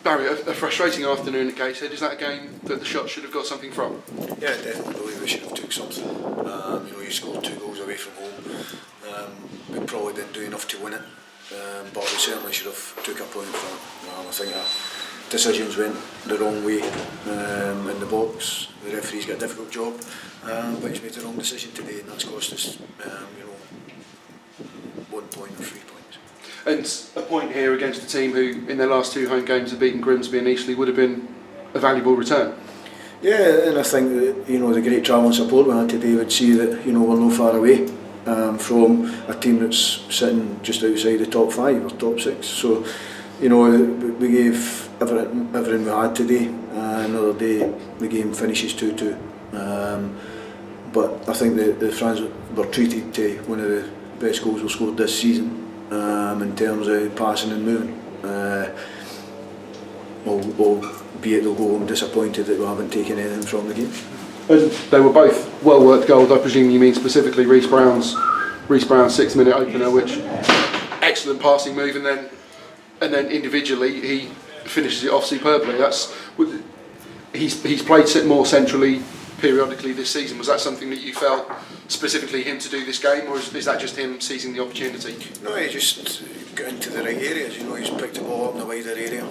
Barry, a frustrating afternoon at Gateshead. Is that a game that the Shots should have got something from? Yeah, definitely believe we should have took something. You scored 2 goals away from home. We probably didn't do enough to win it, but we certainly should have took a point from it. I think our decisions went the wrong way in the box. The referee's got a difficult job, but he's made the wrong decision today, and that's cost us 1 point or 3 points. And a point here against a team who, in their last 2 home games, have beaten Grimsby and Eastleigh, would have been a valuable return. Yeah, and I think that the great travelling support we had today would see that we're not far away from a team that's sitting just outside the top 5 or top 6. So, we gave everything we had today. Another day, the game finishes 2-2. But I think the fans were treated to one of the best goals we scored this season. In terms of passing and moving, albeit they'll go home disappointed that we haven't taken anything from the game. And they were both well worked goals. I presume you mean specifically Reece Brown's 6-minute opener, which excellent passing move, and then individually he finishes it off superbly. He's played more centrally periodically this season. Was that something that you felt specifically him to do this game, or is that just him seizing the opportunity? No, he just got into the right areas. He's picked the ball up in the wider area,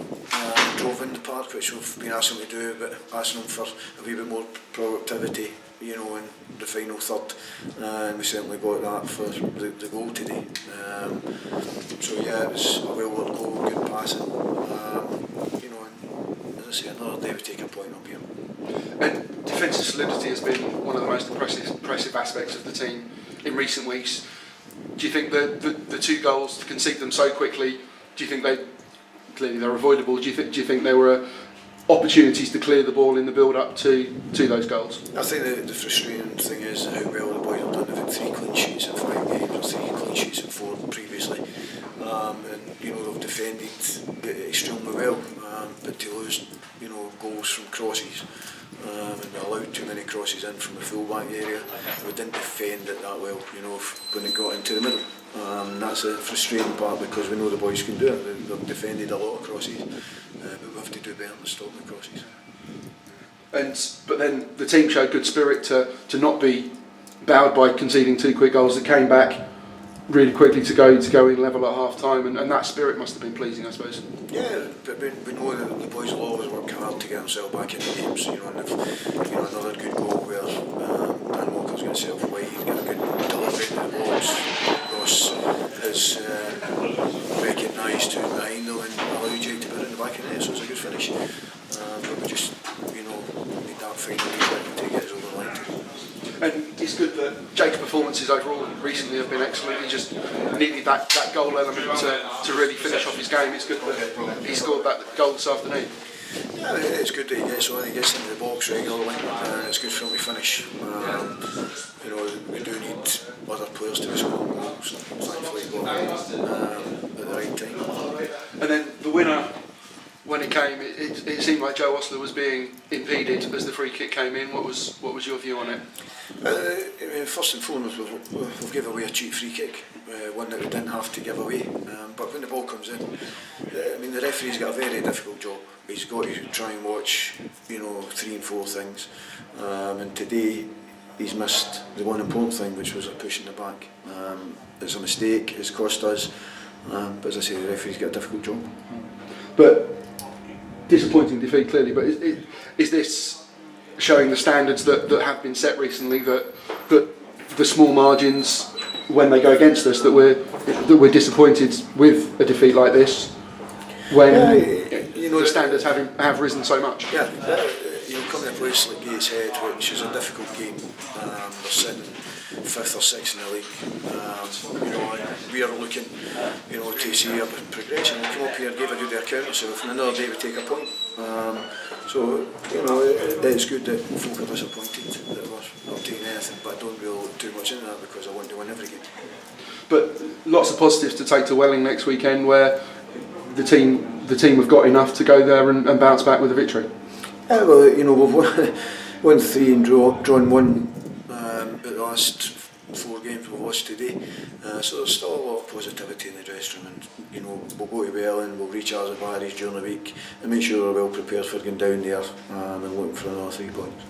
drove in the park, which we've been asking him to do, but asking him for a wee bit more productivity, in the final third, and we certainly got that for the goal today. So yeah, it was a well worked goal, good passing, and as I say, another day we take a point up here. And defensive solidity has been one of the most impressive aspects of the team in recent weeks. Do you think the 2 goals, to concede them so quickly, do you think clearly they're avoidable? Do you think there were opportunities to clear the ball in the build-up to those goals? I think the frustrating thing is how well the boys have done. They've had 3 clean sheets in 5 games, or 3 clean sheets in 4 previously, and they've defended extremely well, but to lose goals from crosses, and we allowed too many crosses in from the full-back area. We didn't defend it that well, when it got into the middle. That's a frustrating part, because we know the boys can do it. They've defended a lot of crosses, but we have to do better to stop the crosses. But then the team showed good spirit to not be bowed by conceding 2 quick goals. That came back really quickly to go in level at half time, and that spirit must have been pleasing, I suppose. Yeah, but we know that the boys will always work hard to get themselves back in the games, and if another good goal where Dan Walker's got himself away, he's got a good delivery to the box. Ross has recognised who's behind them and allowed Jake to put it in the back of the net, so it's a good finish. But we just need that final wee to get us over the line. And it's good that Jake's performances overall recently have been excellent. He just needed that goal element to really finish off his game. It's good that he scored that goal this afternoon. Yeah, it's good that he gets into the box regularly, and it's good for him to finish. We do need other players to score goals, and thankfully he got at the right time. And then the winner, when it came, it seemed like Joe Ostler was being impeded as the free kick came in. What was your view on it? First and foremost, we've given away a cheap free kick, one that we didn't have to give away. But when the ball comes in, the referee's got a very difficult job. He's got to try and watch, 3 and 4 things. And today, he's missed the one important thing, which was a push in the back. It's a mistake. It's cost us. But as I say, the referee's got a difficult job. But disappointing defeat, clearly. But is this showing the standards that have been set recently, that the small margins when they go against us, that we're disappointed with a defeat like this when the standards have risen so much? Yeah, coming to a place like Gateshead, which is a difficult game, they're sitting 5th or 6th in the league. We are looking, to see a progression. We come up here, give a good account of ourselves, and another day we take a point. So it's good that folk are disappointed that we're not taking anything, but I don't really look too much into that, because I want to win every game. But lots of positives to take to Welling next weekend, where the team have got enough to go there and bounce back with a victory. Yeah, well, we've won 3 and drawn 1 at the last 4 games. We've was today. So there's still a lot of positivity in the dressing room, and you know, we'll go to Welling, we'll recharge the batteries during the week and make sure we're well prepared for going down there and looking for another 3 points.